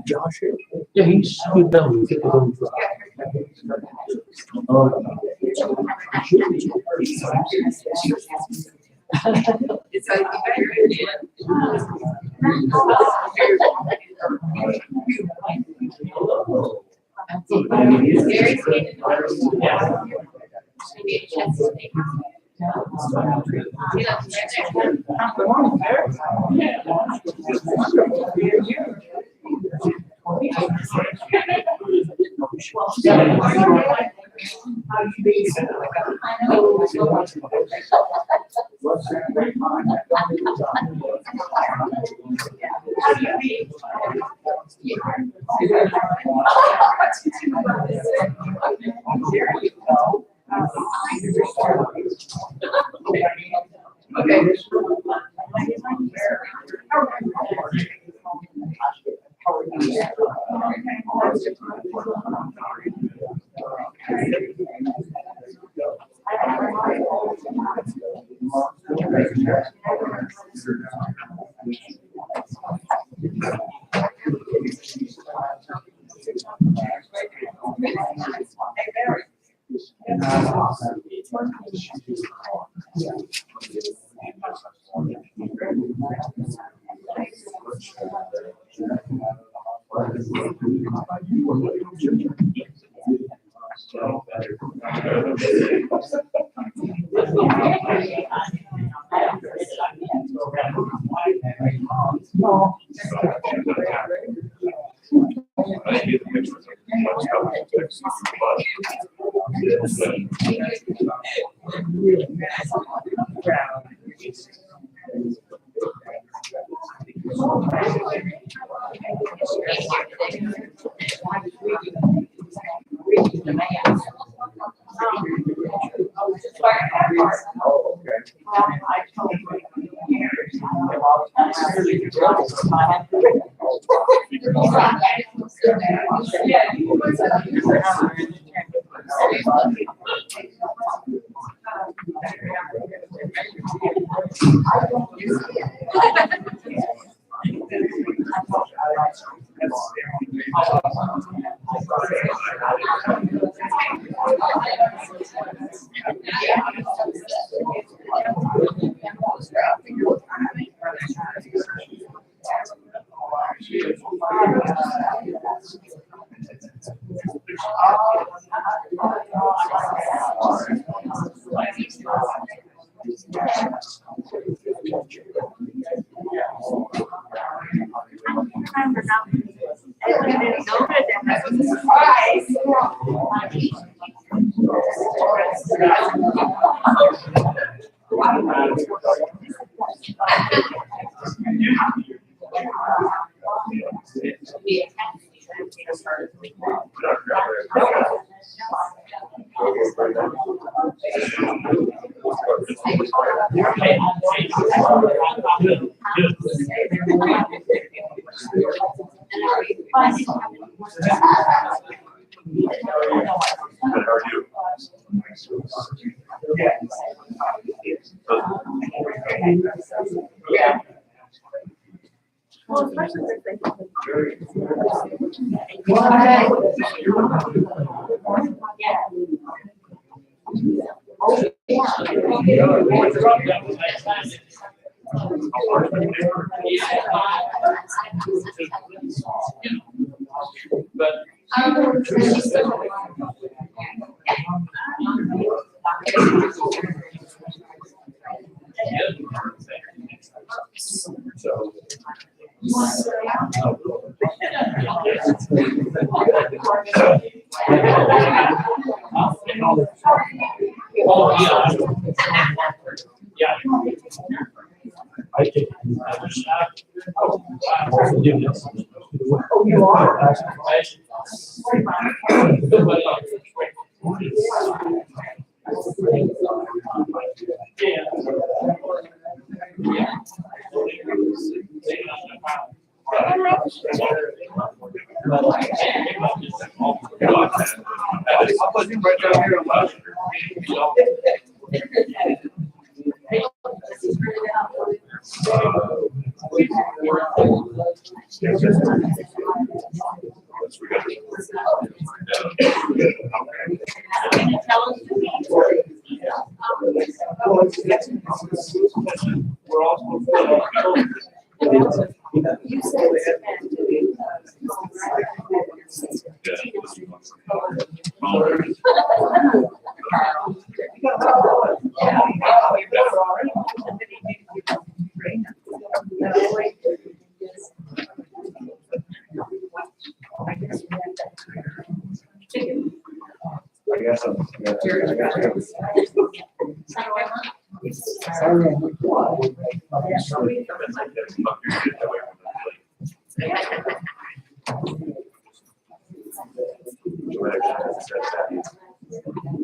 Josh, yeah, he's done with it. It's like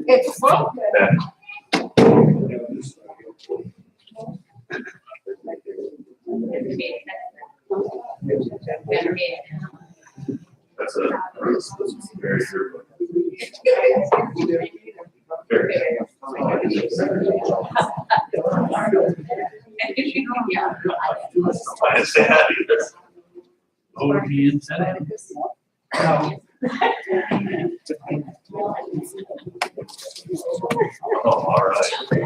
It's That's very true. I didn't say that either. OG incentive. Oh, all right. Thank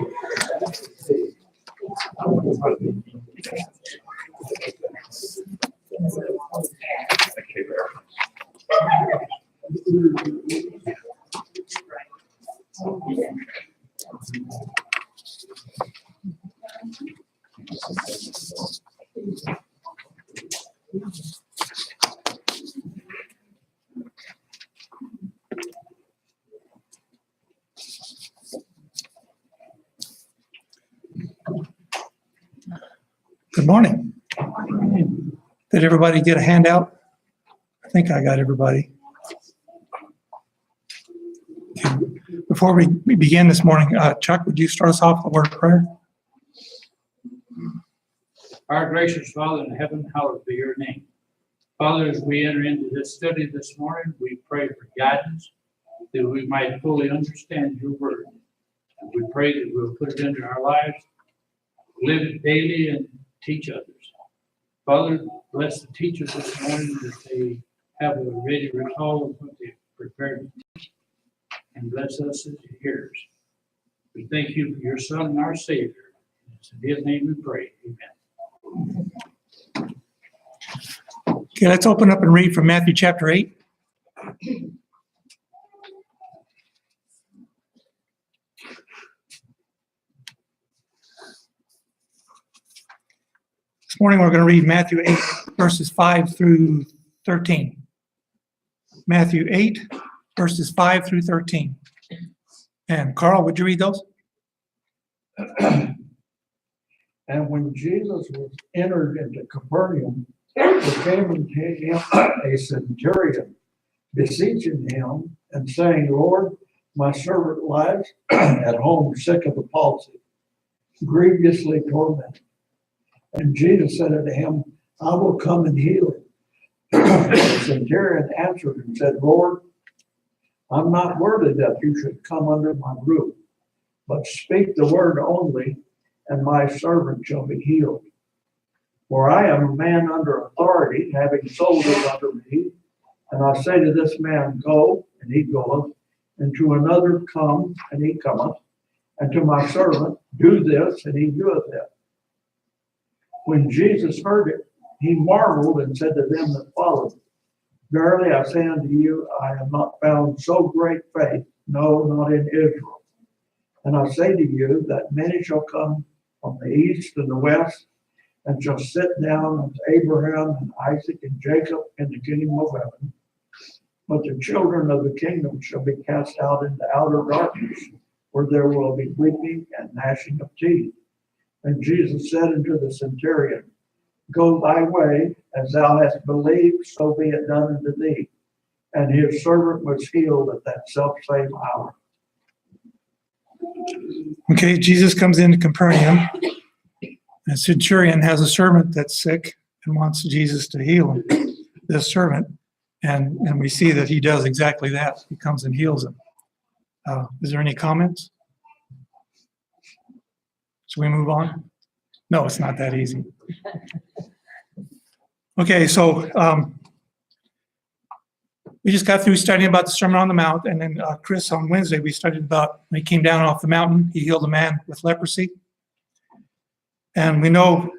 you very much. Good morning. Did everybody get a handout? I think I got everybody. Okay. Before we begin this morning, Chuck, would you start us off with a word of prayer? Our gracious Father in heaven, hallowed be your name. Father, as we enter into this study this morning, we pray for guidance, that we might fully understand your word. And we pray that we'll put it into our lives, live it daily, and teach others. Father, bless the teachers this morning, that they have a ready recall of what they've prepared to teach, and bless us as hearers. We thank you for your Son and our Savior. It's in his name we pray. Amen. Okay, let's open up and read from Matthew chapter 8. This morning we're going to read Matthew 8, verses 5 through 13. Matthew 8, verses 5 through 13. And Carl, would you read those? And when Jesus was entered into Capernaum, there came unto him a centurion, beseeching him and saying, Lord, my servant lies at home sick of the palsy, grievously tormented. And Jesus said unto him, I will come and heal him. The centurion answered and said, Lord, I'm not worthy that you should come under my roof, but speak the word only, and my servant shall be healed. For I am a man under authority, having soldiers under me, and I say to this man, Go, and he goeth, and to another, Come, and he cometh, and to my servant, Do this, and he doeth it. When Jesus heard it, he marveled and said to them that followed, Verily I say unto you, I have not found so great faith, no, not in Israel. And I say to you that many shall come from the east and the west, and shall sit down with Abraham and Isaac and Jacob in the kingdom of heaven. But the children of the kingdom shall be cast out into outer darkness, where there will be weeping and gnashing of teeth. And Jesus said unto the centurion, Go thy way, as thou hast believed, so be it done unto thee. And his servant was healed at that selfsame hour. Okay, Jesus comes into Capernaum. The centurion has a servant that's sick and wants Jesus to heal him, this servant. And we see that he does exactly that. He comes and heals him. Is there any comments? Should we move on? No, it's not that easy. Okay, so we just got through studying about the Sermon on the Mount, and then Chris, on Wednesday, we studied about when he came down off the mountain, he healed a man with leprosy. And we know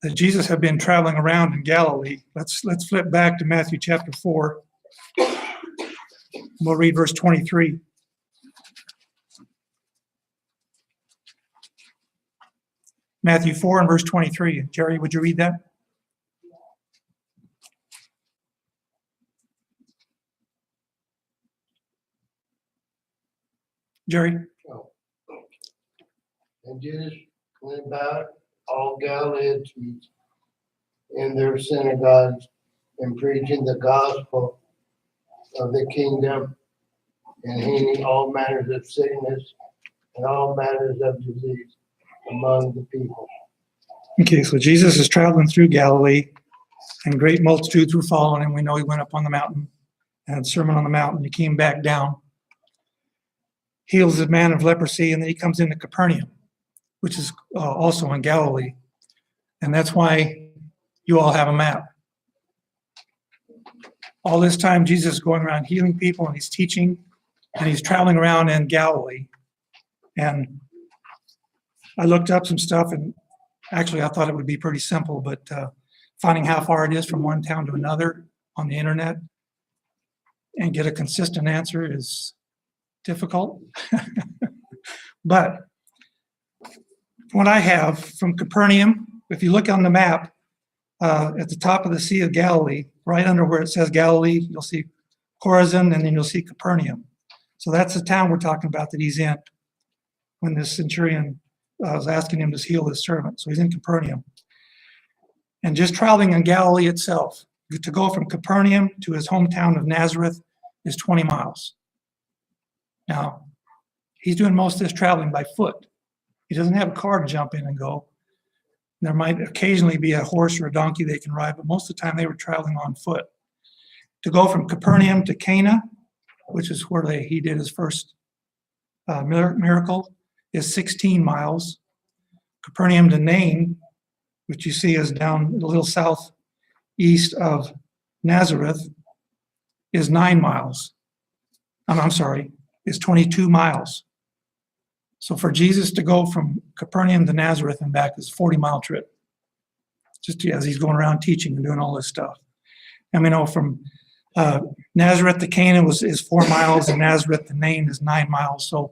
that Jesus had been traveling around in Galilee. Let's flip back to Matthew chapter 4. We'll read verse 23. Matthew 4 and verse 23. Jerry, would you read that? Jerry? And Jesus went about all Galilee in their synagogues and preaching the gospel of the kingdom and healing all manners of sickness and all manners of disease among the people. Okay, so Jesus is traveling through Galilee, and great multitudes were following him. We know he went up on the mountain, had a Sermon on the Mount, and he came back down, heals a man of leprosy, and then he comes into Capernaum, which is also in Galilee. And that's why you all have a map. All this time, Jesus is going around healing people, and he's teaching, and he's traveling around in Galilee. And I looked up some stuff, and actually I thought it would be pretty simple, but finding how far it is from one town to another on the internet and get a consistent answer is difficult. But what I have from Capernaum, if you look on the map, at the top of the Sea of Galilee, right under where it says Galilee, you'll see Chorazin, and then you'll see Capernaum. So that's the town we're talking about that he's in when this centurion was asking him to heal his servant. So he's in Capernaum. And just traveling in Galilee itself, to go from Capernaum to his hometown of Nazareth is 20 miles. Now, he's doing most of this traveling by foot. He doesn't have a car to jump in and go. There might occasionally be a horse or a donkey they can ride, but most of the time they were traveling on foot. To go from Capernaum to Cana, which is where he did his first miracle, is 16 miles. Capernaum to Nain, which you see is down a little southeast of Nazareth, is 9 miles. I'm sorry, is 22 miles. So for Jesus to go from Capernaum to Nazareth and back is a 40-mile trip, just as he's going around teaching and doing all this stuff. And we know from Nazareth to Cana is 4 miles, and Nazareth to Nain is 9 miles. So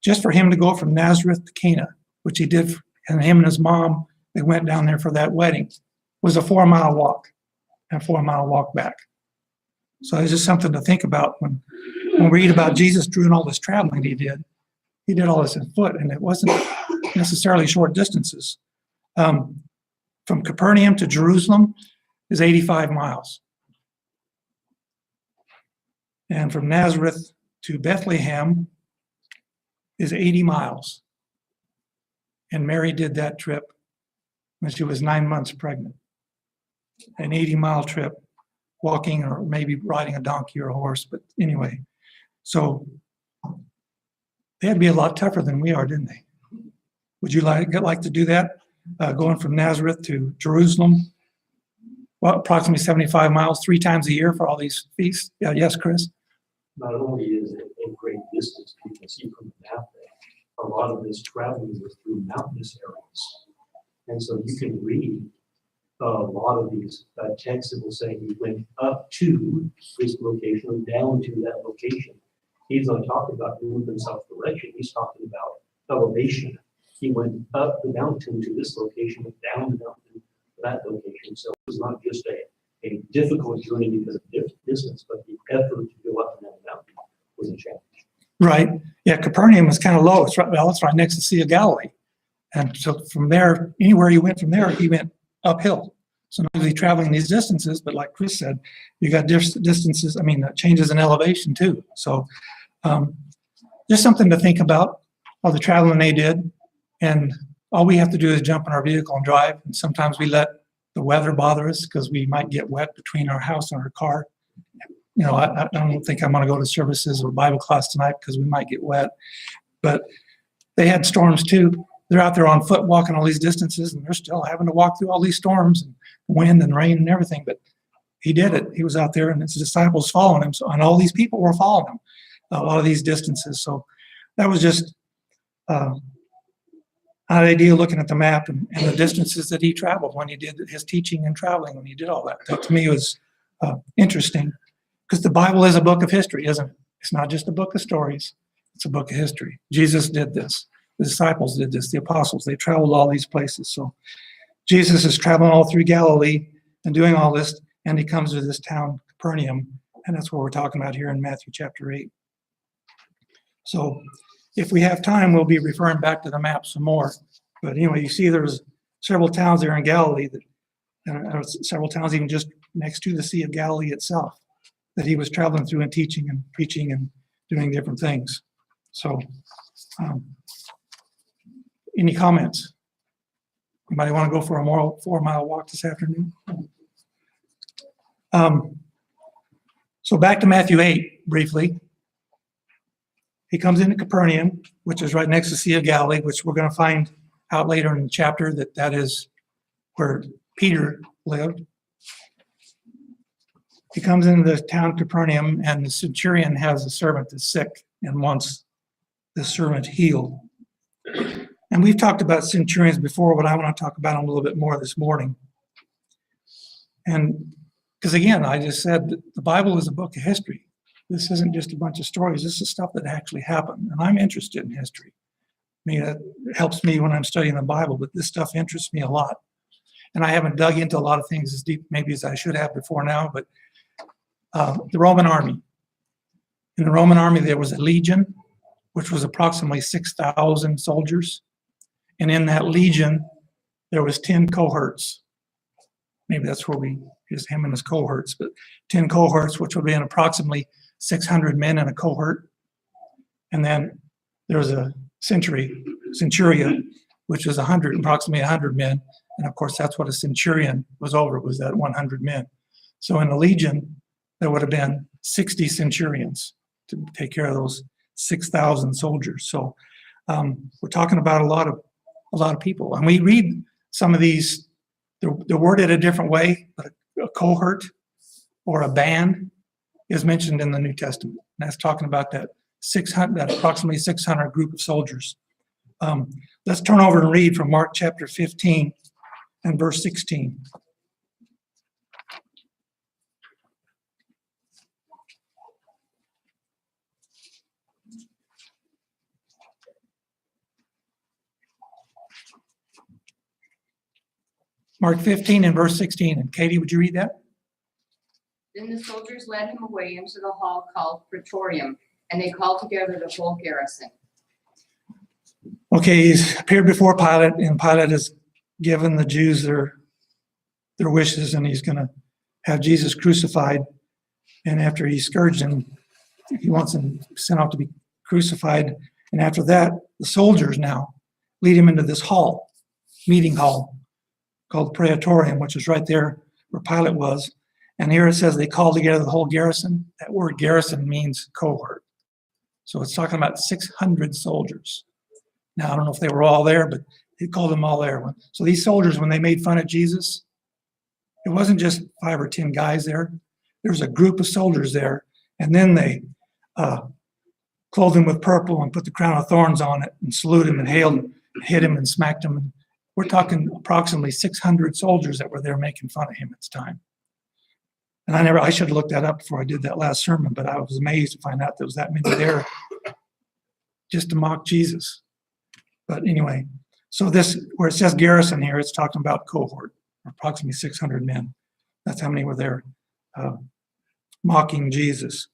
just for him to go from Nazareth to Cana, which he did, and him and his mom, they went down there for that wedding, was a 4-mile walk and a 4-mile walk back. So it's just something to think about when we read about Jesus doing all this traveling he did. He did all this on foot, and it wasn't necessarily short distances. From Capernaum to Jerusalem is 85 miles. And from Nazareth to Bethlehem is 80 miles. And Mary did that trip when she was 9 months pregnant. An 80-mile trip, walking or maybe riding a donkey or a horse, but anyway. So they had to be a lot tougher than we are, didn't they? Would you like to do that? Going from Nazareth to Jerusalem, well, approximately 75 miles, 3 times a year for all these feasts? Yeah, yes, Chris? Not only is it a great distance, you can see from the map that a lot of this traveling was through mountainous areas. And so you can read a lot of these texts that will say he went up to this location or down to that location. He's not talking about moving himself direction. He's talking about elevation. He went up the mountain to this location, and down the mountain to that location. So it was not just a difficult journey because of distance, but the effort to go up and down the mountain was a challenge. Right. Yeah, Capernaum was kind of low. It's right next to the Sea of Galilee. And so from there, anywhere he went from there, he went uphill. So not only traveling these distances, but like Chris said, you got distances, changes in elevation too. So just something to think about, all the traveling they did. And all we have to do is jump in our vehicle and drive. And sometimes we let the weather bother us because we might get wet between our house and our car. I don't think I'm going to go to services or Bible class tonight because we might get wet. But they had storms too. they're out there on foot walking all these distances, and they're still having to walk through all these storms and wind and rain and everything. But he did it. He was out there, and his disciples following him. So, and all these people were following him a lot of these distances. So that was just an idea looking at the map and the distances that he traveled when he did his teaching and traveling, when he did all that. That to me was interesting, because the Bible is a book of history, isn't it? It's not just a book of stories. It's a book of history. Jesus did this. The disciples did this. The apostles, they traveled all these places. So Jesus is traveling all through Galilee and doing all this, and he comes to this town, Capernaum, and that's what we're talking about here in Matthew chapter 8. So if we have time, we'll be referring back to the map some more. But anyway, you see there's several towns there in Galilee, several towns even just next to the Sea of Galilee itself, that he was traveling through and teaching and preaching and doing different things. So any comments? Anybody want to go for a 4-mile walk this afternoon? So back to Matthew 8 briefly. He comes into Capernaum, which is right next to the Sea of Galilee, which we're going to find out later in the chapter that is where Peter lived. He comes into the town Capernaum, and the centurion has a servant that's sick and wants the servant healed. And we've talked about centurions before, but I want to talk about them a little bit more this morning. And because again, I just said that the Bible is a book of history. This isn't just a bunch of stories. This is stuff that actually happened. And I'm interested in history. I mean, it helps me when I'm studying the Bible, but this stuff interests me a lot. And I haven't dug into a lot of things as deep maybe as I should have before now, but the Roman army. In the Roman army, there was a legion, which was approximately 6,000 soldiers. And in that legion, there was 10 cohorts. Maybe that's where we use him and his cohorts, but 10 cohorts, which would be approximately 600 men in a cohort. And then there was a centuria, which was approximately 100 men. And of course, that's what a centurion was over, was that 100 men. So in a legion, there would have been 60 centurions to take care of those 6,000 soldiers. So we're talking about a lot of people. And we read some of these, they're worded a different way, but a cohort or a band is mentioned in the New Testament. And that's talking about that approximately 600 group of soldiers. Let's turn over and read from Mark chapter 15 and verse 16. Mark 15 and verse 16. And Katie, would you read that? Then the soldiers led him away into the hall called Praetorium, and they called together the whole garrison. Okay, he's appeared before Pilate, and Pilate has given the Jews their wishes, and he's going to have Jesus crucified. And after he scourged him, he wants him sent off to be crucified. And after that, the soldiers now lead him into this hall, meeting hall, called Praetorium, which is right there where Pilate was. And here it says they called together the whole garrison. That word garrison means cohort. So it's talking about 600 soldiers. Now, I don't know if they were all there, but they called them all there. So these soldiers, when they made fun of Jesus, it wasn't just 5 or 10 guys there. There was a group of soldiers there. And then they clothed him with purple and put the crown of thorns on it and saluted him and hailed him, hit him and smacked him. And we're talking approximately 600 soldiers that were there making fun of him at the time. And I should have looked that up before I did that last sermon, but I was amazed to find out there was that many there just to mock Jesus. But anyway, so this, where it says garrison here, it's talking about cohort, approximately 600 men. That's how many were there mocking Jesus.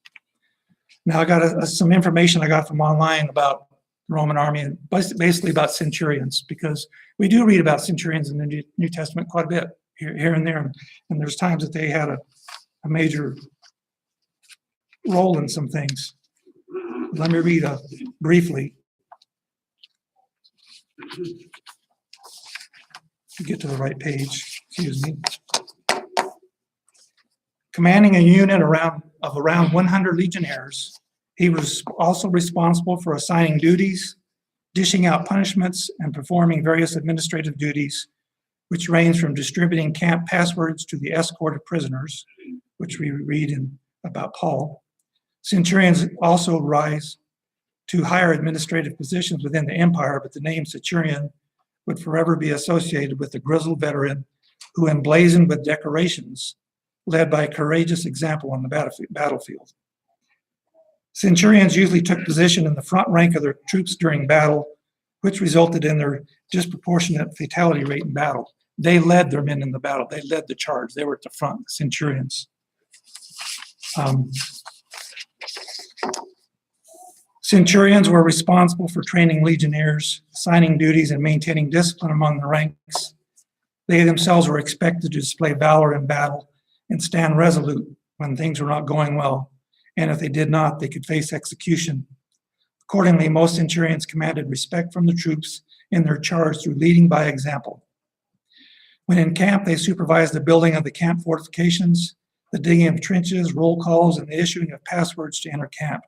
Now I got some information I got from online about the Roman army, and basically about centurions, because we do read about centurions in the New Testament quite a bit here and there. And there's times that they had a major role in some things. Let me read briefly. To get to the right page, excuse me. Commanding a unit of around 100 legionnaires, he was also responsible for assigning duties dishing out punishments and performing various administrative duties, which range from distributing camp passwords to the escort of prisoners, which we read in about Paul. Centurions also rise to higher administrative positions within the empire, but the name centurion would forever be associated with the grizzled veteran who, emblazoned with decorations, led by a courageous example on the battlefield. Centurions usually took position in the front rank of their troops during battle, which resulted in their disproportionate fatality rate in battle. They led their men in the battle. They led the charge. They were at the front, the centurions. Centurions were responsible for training legionnaires, assigning duties, and maintaining discipline among the ranks. They themselves were expected to display valor in battle and stand resolute when things were not going well. And if they did not, they could face execution. Accordingly, most centurions commanded respect from the troops in their charge through leading by example. When in camp, they supervised the building of the camp fortifications, the digging of trenches, roll calls, and the issuing of passwords to enter camp.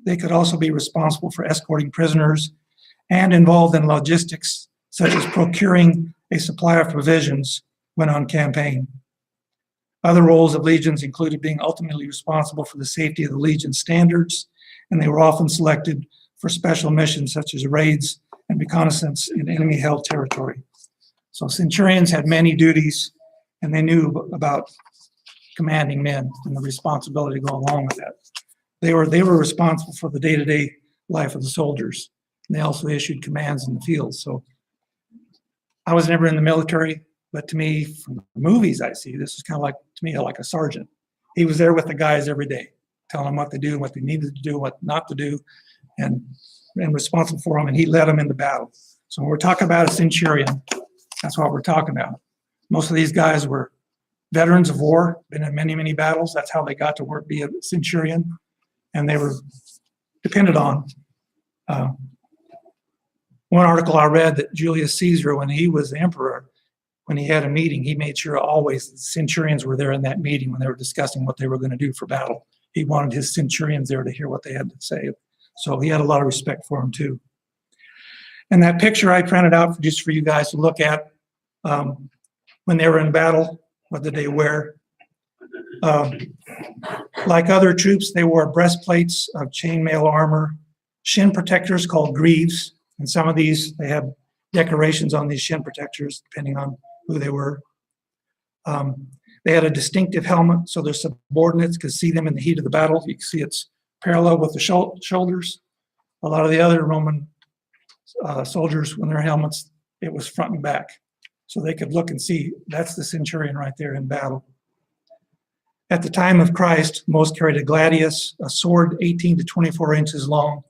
They could also be responsible for escorting prisoners and involved in logistics, such as procuring a supply of provisions when on campaign. Other roles of legions included being ultimately responsible for the safety of the legion standards, and they were often selected for special missions such as raids and reconnaissance in enemy-held territory. So centurions had many duties, and they knew about commanding men and the responsibility to go along with that. They were responsible for the day-to-day life of the soldiers. And they also issued commands in the field. So I was never in the military, but to me, from the movies I see, this is kind of like, to me, like a sergeant. He was there with the guys every day, telling them what to do and what they needed to do, what not to do, and responsible for them, and he led them into battle. So when we're talking about a centurion, that's what we're talking about. Most of these guys were veterans of war, been in many, many battles. That's how they got to work, be a centurion, and they were depended on. One article I read that Julius Caesar, when he was emperor, when he had a meeting, he made sure always the centurions were there in that meeting when they were discussing what they were going to do for battle. He wanted his centurions there to hear what they had to say. So he had a lot of respect for them too. And that picture I printed out just for you guys to look at, when they were in battle, what did they wear? Like other troops, they wore breastplates of chainmail armor, shin protectors called greaves, and some of these, they have decorations on these shin protectors, depending on who they were. They had a distinctive helmet, so their subordinates could see them in the heat of the battle. You can see it's parallel with the shoulders. A lot of the other Roman soldiers, when their helmets, it was front and back. So they could look and see, that's the centurion right there in battle. At the time of Christ, most carried a gladius, a sword 18 to 24 inches long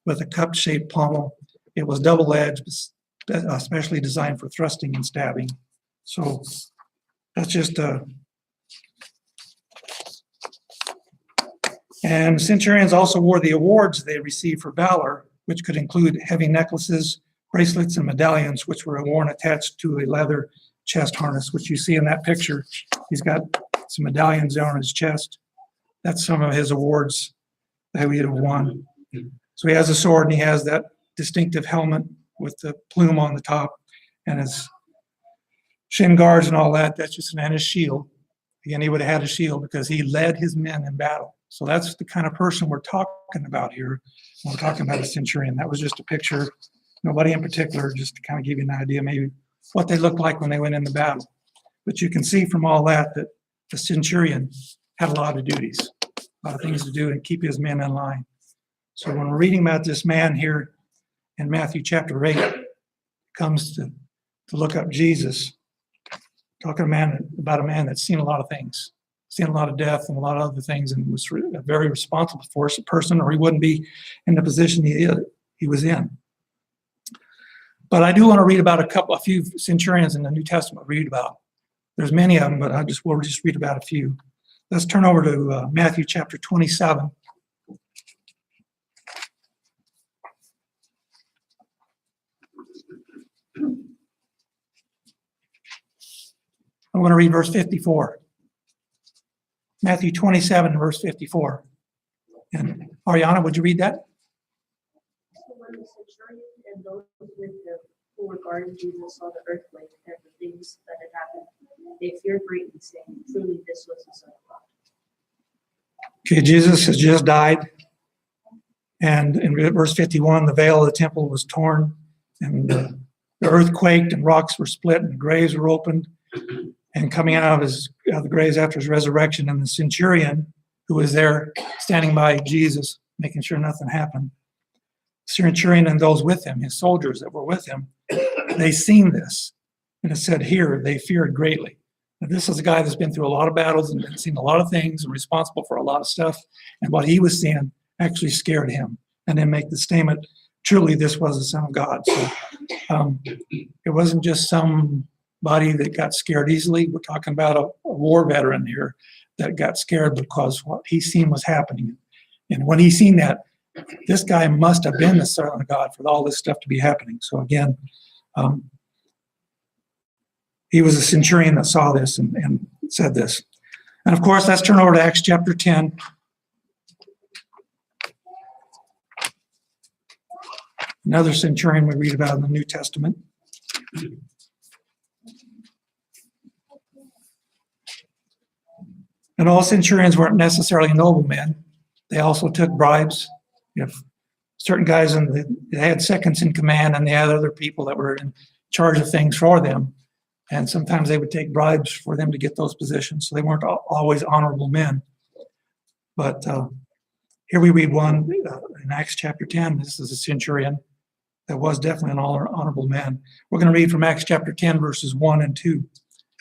with a cup-shaped pommel. It was double-edged, especially designed for thrusting and stabbing. So that's just and centurions also wore the awards they received for valor, which could include heavy necklaces, bracelets, and medallions, which were worn attached to a leather chest harness, which you see in that picture. He's got some medallions on his chest. That's some of his awards that he had won. So he has a sword and he has that distinctive helmet with the plume on the top and his shin guards and all that. That's just, and his shield. Again, he would have had a shield because he led his men in battle. So that's the kind of person we're talking about here when we're talking about a centurion. That was just a picture, nobody in particular, just to kind of give you an idea maybe what they looked like when they went into battle. But you can see from all that that the centurion had a lot of duties, a lot of things to do and keep his men in line. So when we're reading about this man here in Matthew chapter 8, it comes to look up Jesus, talking about a man that's seen a lot of things, seen a lot of death and a lot of other things, and was a very responsible person, or he wouldn't be in the position he was in. But I do want to read about a few centurions in the New Testament. Read about. There's many of them, but we'll just read about a few. Let's turn over to Matthew chapter 27. I'm going to read verse 54. Matthew 27, verse 54. And Ariana, would you read that? When the centurion and those with him who were guarding Jesus saw the earthquake and the things that had happened, they feared greatly, saying, truly this was the Son of God. Okay, Jesus has just died. And in verse 51, the veil of the temple was torn, and the earth quaked, and rocks were split, and graves were opened. And coming out of the graves after his resurrection, and the centurion who was there standing by Jesus, making sure nothing happened. Centurion and those with him, his soldiers that were with him, they seen this. And it said here, they feared greatly. Now, this is a guy that's been through a lot of battles and seen a lot of things and responsible for a lot of stuff. And what he was seeing actually scared him. And then make the statement, truly this was the Son of God. So it wasn't just somebody that got scared easily. We're talking about a war veteran here that got scared because what he seen was happening. And when he seen that, this guy must have been the Son of God for all this stuff to be happening. So again, he was a centurion that saw this and said this. And of course, let's turn over to Acts chapter 10. Another centurion we read about in the New Testament. And all centurions weren't necessarily noblemen. They also took bribes. If certain guys they had seconds in command, and they had other people that were in charge of things for them. And sometimes they would take bribes for them to get those positions. So they weren't always honorable men. But here we read one in Acts chapter 10. This is a centurion that was definitely an honorable man. We're going to read from Acts chapter 10, verses 1 and 2.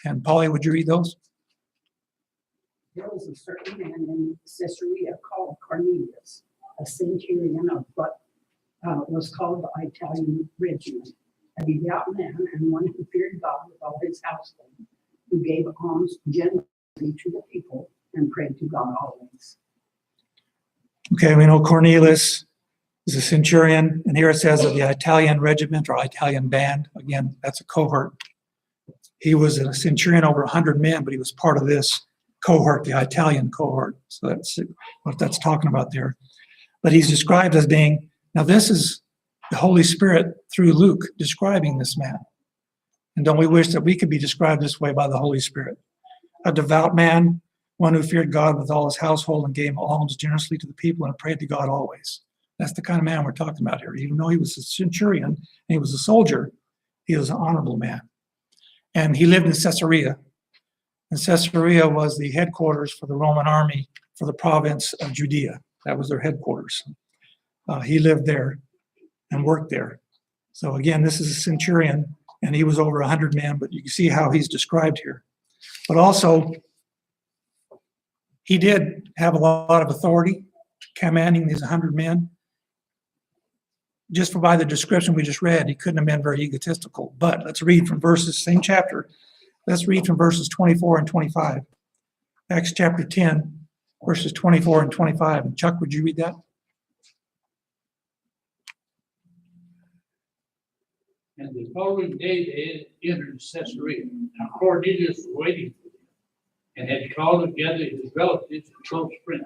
And Polly, would you read those? There was a certain man in Caesarea called Cornelius, a centurion of what was called the Italian regiment, a devout man and one who feared God with all his household, who gave alms generously to the people and prayed to God always. Okay, we know Cornelius is a centurion, and here it says of the Italian regiment or Italian band. Again, that's a cohort. He was a centurion over 100 men, but he was part of this cohort, the Italian cohort. So that's what that's talking about there. But he's described as being, now this is the Holy Spirit through Luke describing this man. And don't we wish that we could be described this way by the Holy Spirit? A devout man, one who feared God with all his household and gave alms generously to the people and prayed to God always. That's the kind of man we're talking about here. Even though he was a centurion and he was a soldier, he was an honorable man. And he lived in Caesarea. And Caesarea was the headquarters for the Roman army for the province of Judea. That was their headquarters. He lived there and worked there. So again, this is a centurion, and he was over 100 men, but you can see how he's described here. But also, he did have a lot of authority, commanding these 100 men. Just by the description we just read, he couldn't have been very egotistical. But let's read from verses, same chapter. Let's read from verses 24 and 25. Acts chapter 10, verses 24 and 25. And Chuck, would you read that? And the following day they entered Caesarea. Now Cornelius was waiting for them and had called together his relatives and close friends.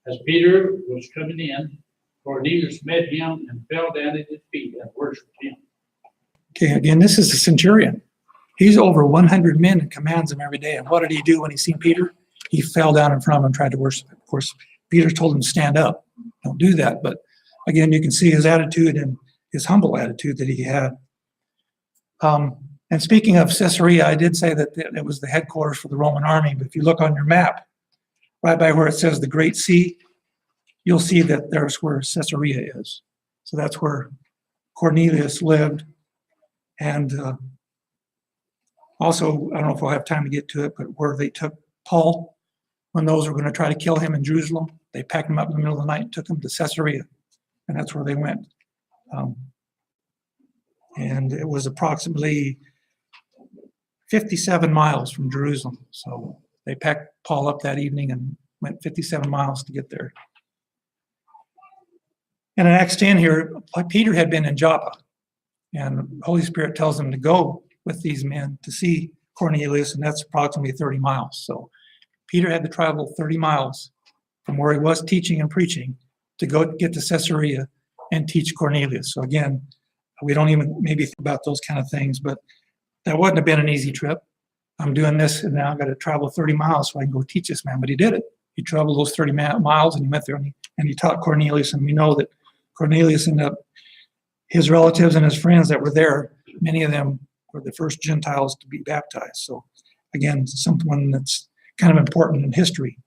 As Peter was coming in, Cornelius met him and fell down at his feet and worshiped him. Okay, again, this is a centurion. He's over 100 men and commands them every day. And what did he do when he seen Peter? He fell down in front of him and tried to worship him. Of course, Peter told him to stand up. Don't do that. But again, you can see his attitude and his humble attitude that he had. And speaking of Caesarea, I did say that it was the headquarters for the Roman army. But if you look on your map, right by where it says the Great Sea, you'll see that there's where Caesarea is. So that's where Cornelius lived. And also, I don't know if we'll have time to get to it, but where they took Paul, when those were going to try to kill him in Jerusalem, they packed him up in the middle of the night and took him to Caesarea. And that's where they went. And it was approximately 57 miles from Jerusalem. So they packed Paul up that evening and went 57 miles to get there. And in Acts 10 here, Peter had been in Joppa. And the Holy Spirit tells him to go with these men to see Cornelius, and that's approximately 30 miles. So Peter had to travel 30 miles from where he was teaching and preaching to go get to Caesarea and teach Cornelius. So again, We don't even maybe think about those kind of things, but that wouldn't have been an easy trip. I'm doing this and now I've got to travel 30 miles so I can go teach this man, but he did it. He traveled those 30 miles and he went there and he taught Cornelius, and we know that Cornelius ended up, his relatives and his friends that were there, many of them were the first Gentiles to be baptized. So again, someone that's kind of important in history.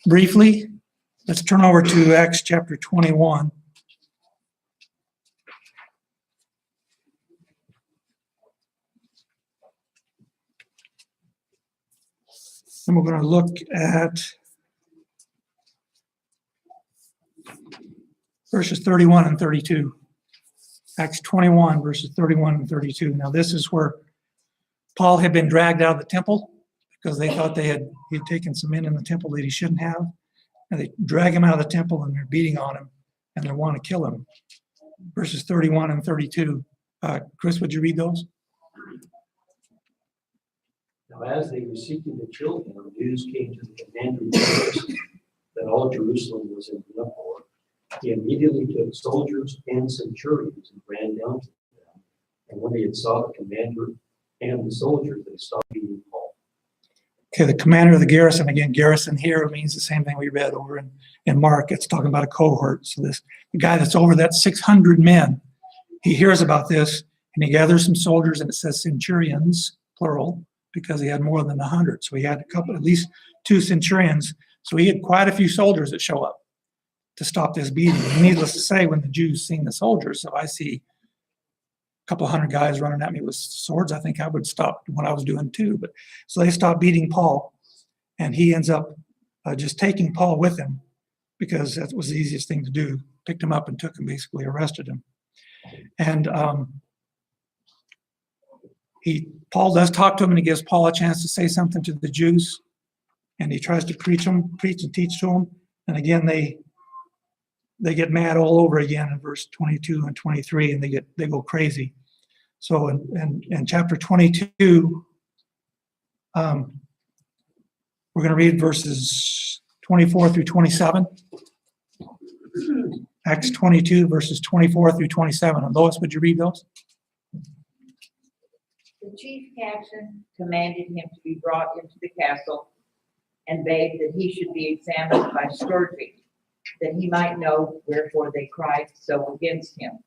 Briefly, let's turn over to Acts chapter 21. And we're going to look at verses 31 and 32. Acts 21, verses 31 and 32. Now, this is where Paul had been dragged out of the temple because they thought he had taken some men in the temple that he shouldn't have. And they drag him out of the temple and they're beating on him and they want to kill him. Verses 31 and 32. Chris, would you read those? Now, as they were seeking to kill him, news came to the commander of the garrison that all Jerusalem was in an uproar. He immediately took soldiers and centurions and ran down to them. And when they had saw the commander and the soldiers, they stopped beating Paul. Okay, the commander of the garrison, again, garrison here means the same thing we read over in Mark. It's talking about a cohort. So the guy that's over that 600 men, he hears about this and he gathers some soldiers, and it says centurions, plural, because he had more than 100. So he had at least 2 centurions. So he had quite a few soldiers that show up to stop this beating. And needless to say, when the Jews seen the soldiers, so I see a couple hundred guys running at me with swords, I think I would stop what I was doing too. But so they stopped beating Paul, and he ends up just taking Paul with him because that was the easiest thing to do. Picked him up and took him, basically arrested him. And Paul does talk to him, and he gives Paul a chance to say something to the Jews, and he tries to preach and teach to them. And again, they get mad all over again in verse 22 and 23, and they go crazy. So in chapter 22, we're going to read verses 24 through 27. Acts 22, verses 24 through 27. And Lois, would you read those? The chief captain commanded him to be brought into the castle and begged that he should be examined by scourging, that he might know wherefore they cried so against him.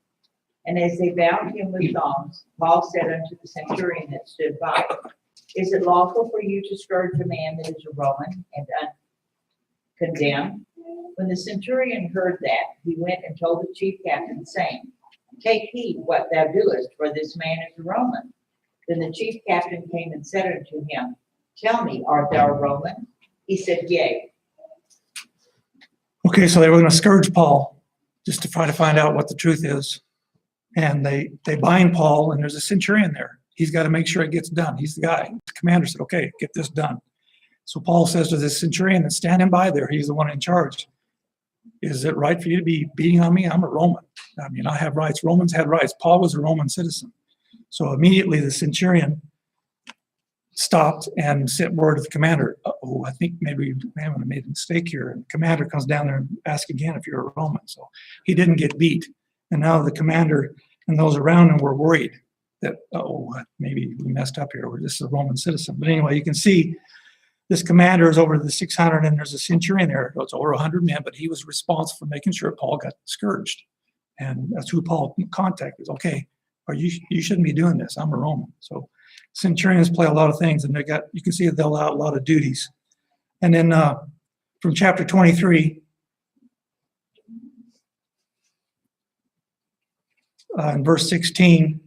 And as they bound him with thongs, Paul said unto the centurion that stood by, Is it lawful for you to scourge a man that is a Roman and uncondemned? When the centurion heard that, he went and told the chief captain, saying, Take heed what thou doest, for this man is a Roman. Then the chief captain came and said unto him, Tell me, art thou a Roman? He said, Yea. Okay, so they were going to scourge Paul just to try to find out what the truth is. And they bind Paul, and there's a centurion there. He's got to make sure it gets done. He's the guy. The commander said, okay, get this done. So Paul says to this centurion that's standing by there, he's the one in charge. Is it right for you to be beating on me? I'm a Roman. I mean, I have rights. Romans had rights. Paul was a Roman citizen. So immediately the centurion stopped and sent word to the commander. Oh, I think maybe we have made a mistake here. And the commander comes down there and asks again if you're a Roman. So he didn't get beat. And now the commander and those around him were worried that, maybe we messed up here. This is a Roman citizen. But anyway, you can see this commander is over the 600, and there's a centurion there. It's over 100 men, but he was responsible for making sure Paul got scourged. And that's who Paul contacted. Okay, you shouldn't be doing this. I'm a Roman. So centurions play a lot of things, and you can see that they'll have a lot of duties. And then from chapter 23, in verse 16,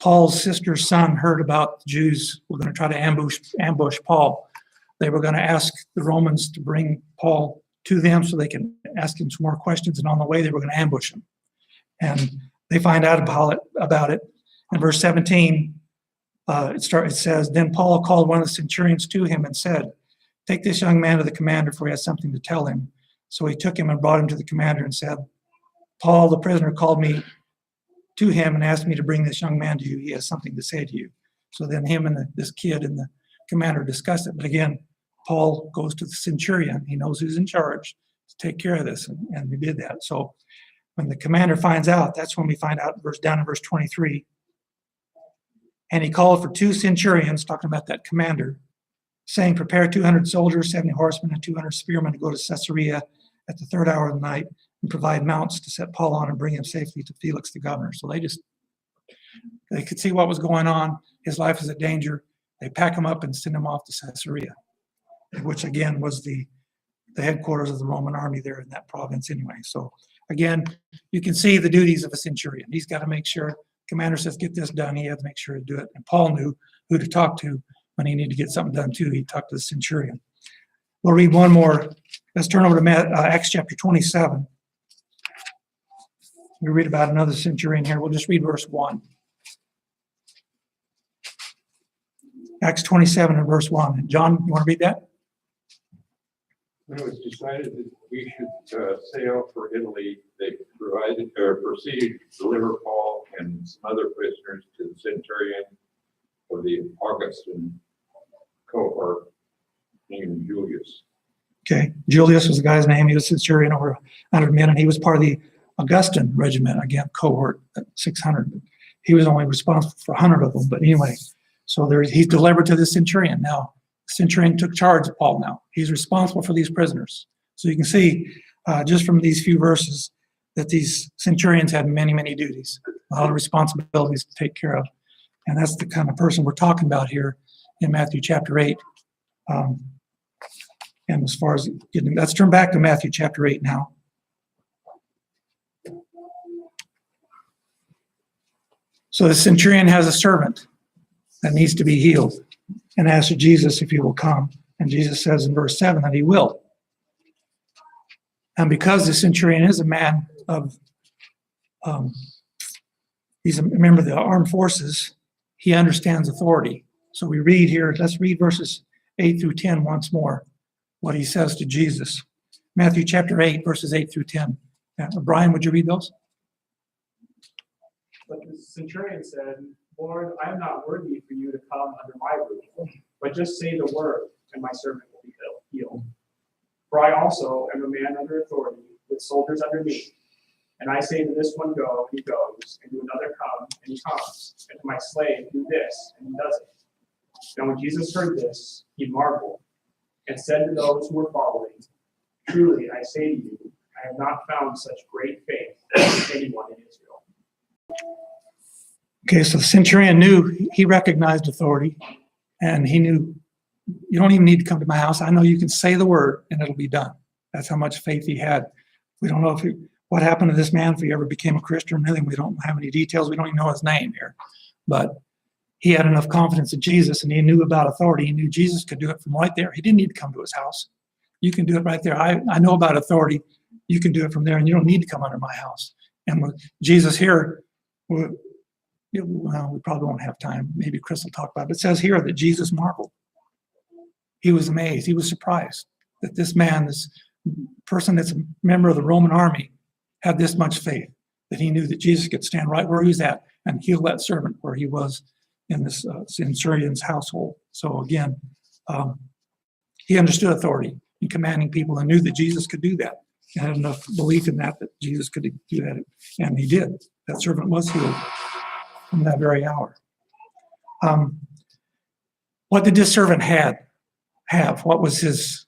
Paul's sister's son heard about the Jews were going to try to ambush Paul. They were going to ask the Romans to bring Paul to them so they can ask him some more questions, and on the way they were going to ambush him. And they find out about it. In verse 17, it says, Then Paul called one of the centurions to him and said, Take this young man to the commander, for he has something to tell him. So he took him and brought him to the commander and said, Paul, the prisoner, called me to him and asked me to bring this young man to you. He has something to say to you. So then him and this kid and the commander discussed it. But again, Paul goes to the centurion. He knows who's in charge to take care of this, and he did that. So When the commander finds out, that's when we find out down in verse 23. And he called for 2 centurions, talking about that commander, saying, prepare 200 soldiers, 70 horsemen, and 200 spearmen to go to Caesarea at the 3rd hour of the night and provide mounts to set Paul on and bring him safely to Felix the governor. So they could see what was going on. His life is in danger. They pack him up and send him off to Caesarea, which again was the headquarters of the Roman army there in that province anyway. So again, you can see the duties of a centurion. He's got to make sure, commander says, get this done. He had to make sure to do it. And Paul knew who to talk to when he needed to get something done too. He talked to the centurion. We'll read one more. Let's turn over to Acts chapter 27. We read about another centurion here. We'll just read verse 1. Acts 27 and verse 1. John, you want to read that? When it was decided that we should sail for Italy, they proceeded to deliver Paul and some other prisoners to the centurion of the Augustan cohort named Julius. Okay, Julius was the guy's name. He was a centurion, over 100 men, and he was part of the Augustan regiment, again, cohort, 600. He was only responsible for 100 of them, but anyway, so he's delivered to the centurion. Now, the centurion took charge of Paul now. He's responsible for these prisoners. So you can see, just from these few verses, that these centurions had many, many duties, a lot of responsibilities to take care of. And that's the kind of person we're talking about here in Matthew chapter 8. And as far as getting, let's turn back to Matthew chapter 8 now. So the centurion has a servant that needs to be healed and asks Jesus if he will come. And Jesus says in verse 7 that he will. And because the centurion is a man of, he's a member of the armed forces, he understands authority. So we read here, let's read verses 8 through 10 once more, what he says to Jesus. Matthew chapter 8, verses 8 through 10. Brian, would you read those? But the centurion said, Lord, I am not worthy for you to come under my roof, but just say the word, and my servant will be healed. For I also am a man under authority, with soldiers under me. And I say to this one, go, and he goes, and to another, come, and he comes, and to my slave, do this, and he does it. Now when Jesus heard this, he marveled, and said to those who were following, truly I say to you, I have not found such great faith in anyone in Israel. Okay, so the centurion knew, he recognized authority, and he knew, you don't even need to come to my house. I know you can say the word and it'll be done. That's how much faith he had. We don't know what happened to this man, if he ever became a Christian or anything. We don't have any details. We don't even know his name here. But he had enough confidence in Jesus, and he knew about authority. He knew Jesus could do it from right there. He didn't need to come to his house. You can do it right there. I know about authority. You can do it from there, and you don't need to come under my house. And with Jesus here, well, we probably won't have time. Maybe Chris will talk about it. But it says here that Jesus marveled. He was amazed. He was surprised that this man, this person that's a member of the Roman army, had this much faith, that he knew that Jesus could stand right where he was at and heal that servant where he was in this centurion's household. So again, he understood authority in commanding people and knew that Jesus could do that. He had enough belief in that Jesus could do that, and he did. That servant was healed from that very hour. What did this servant have? What was his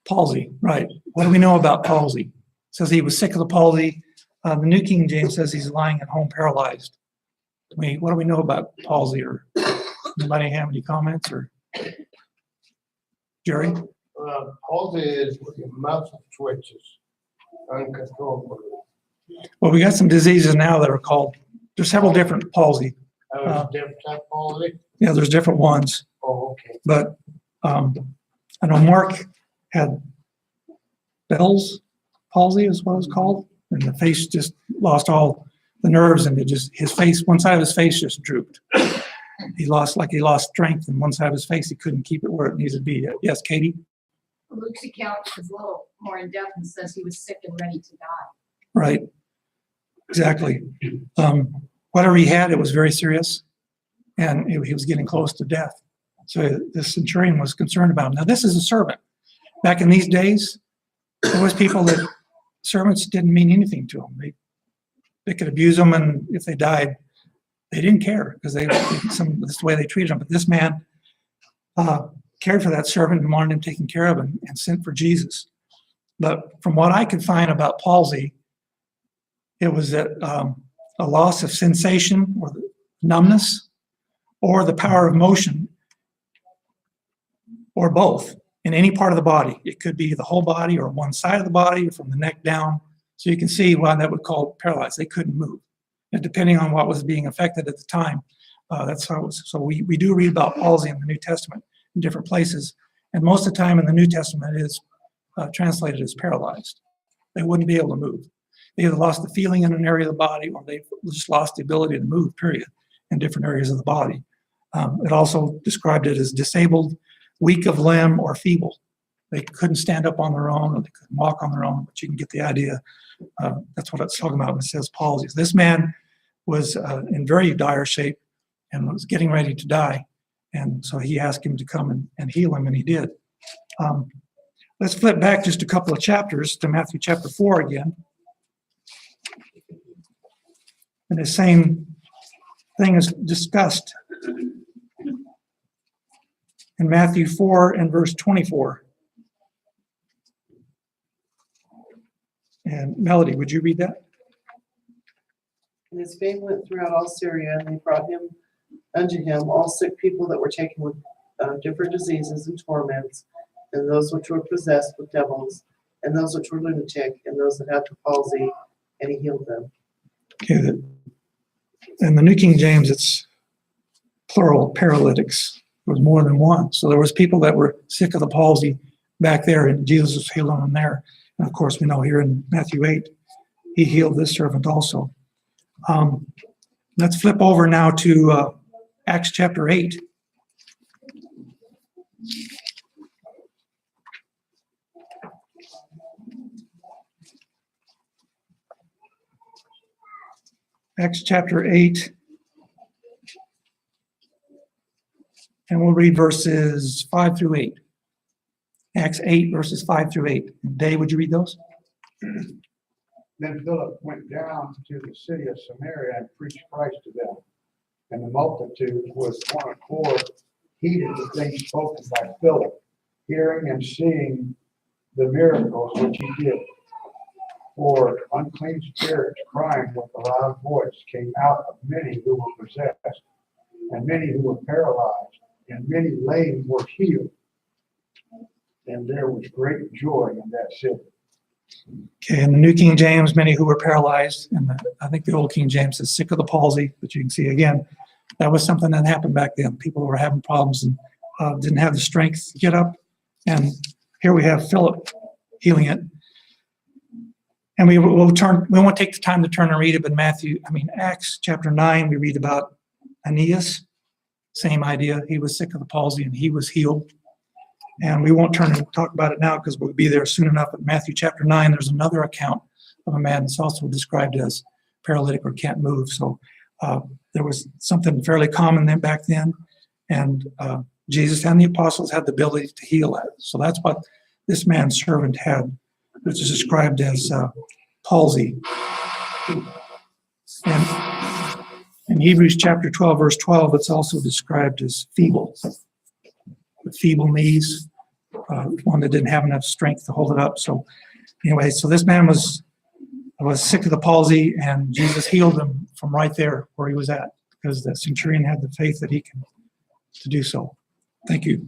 palsy? Right. What do we know about palsy? It says he was sick of the palsy. The New King James says he's lying at home paralyzed. What do we know about palsy? Or anybody have any comments? Or Jerry? Palsy is muscle twitches, uncontrollable. Well, we got some diseases now that are called, there's several different palsy. Different type of palsy? Yeah, there's different ones. Oh, okay. But I know Mark had Bell's palsy is what it's called. And the face just lost all the nerves, and his face, one side of his face just drooped. He lost strength in one side of his face. He couldn't keep it where it needed to be. Yes, Katie? Luke's account is a little more in depth and says he was sick and ready to die. Right. Exactly. Whatever he had, it was very serious, and he was getting close to death. So the centurion was concerned about him. Now, this is a servant. Back in these days, there was people that servants didn't mean anything to them. They could abuse them, and if they died, they didn't care because that's the way they treated them. But this man cared for that servant and wanted him taken care of and sent for Jesus. But from what I could find about palsy, it was that a loss of sensation or the numbness or the power of motion or both in any part of the body. It could be the whole body or one side of the body or from the neck down. So you can see why that would call paralyzed. They couldn't move. And depending on what was being affected at the time, that's how it was. So we do read about palsy in the New Testament in different places. And most of the time in the New Testament it is translated as paralyzed. They wouldn't be able to move. They either lost the feeling in an area of the body or they just lost the ability to move, period, in different areas of the body. It also described it as disabled, weak of limb, or feeble. They couldn't stand up on their own or they couldn't walk on their own, but you can get the idea. That's what it's talking about when it says palsy. This man was in very dire shape and was getting ready to die. And so he asked him to come and heal him, and he did. Let's flip back just a couple of chapters to Matthew chapter 4 again. And the same thing is discussed in Matthew 4 and verse 24. And Melody, would you read that? And his fame went throughout all Syria, and they brought him unto him all sick people that were taken with different diseases and torments, and those which were possessed with devils, and those which were lunatic, and those that had the palsy, and he healed them. Okay, in the New King James, it's plural paralytics. There was more than one. So there was people that were sick of the palsy back there, and Jesus was healing them there. And of course, we know here in Matthew 8, he healed this servant also. Let's flip over now to Acts chapter 8. Acts chapter 8. And we'll read verses 5 through 8. Acts 8, verses 5 through 8. Dave, would you read those? Then Philip went down to the city of Samaria and preached Christ to them. And the multitude was one accord, heeded the things spoken by Philip, hearing and seeing the miracles which he did. For unclean spirits, crying with a loud voice, came out of many who were possessed, and many who were paralyzed, and many lame were healed. And there was great joy in that city. Okay, in the New King James, many who were paralyzed, and I think the Old King James says sick of the palsy, but you can see again, that was something that happened back then. People were having problems and didn't have the strength to get up. And here we have Philip healing it. And we won't take the time to turn and read it, but Acts chapter 9, we read about Aeneas, same idea. He was sick of the palsy and he was healed. And we won't turn and talk about it now because we'll be there soon enough. But Matthew chapter 9, there's another account of a man that's also described as paralytic or can't move. So there was something fairly common then back then. And Jesus and the apostles had the ability to heal that. So that's what this man's servant had, which is described as palsy. And in Hebrews chapter 12, verse 12, it's also described as feeble. With feeble knees, one that didn't have enough strength to hold it up. So anyway, so this man was sick of the palsy, and Jesus healed him from right there where he was at, because the centurion had the faith that he can to do so. Thank you.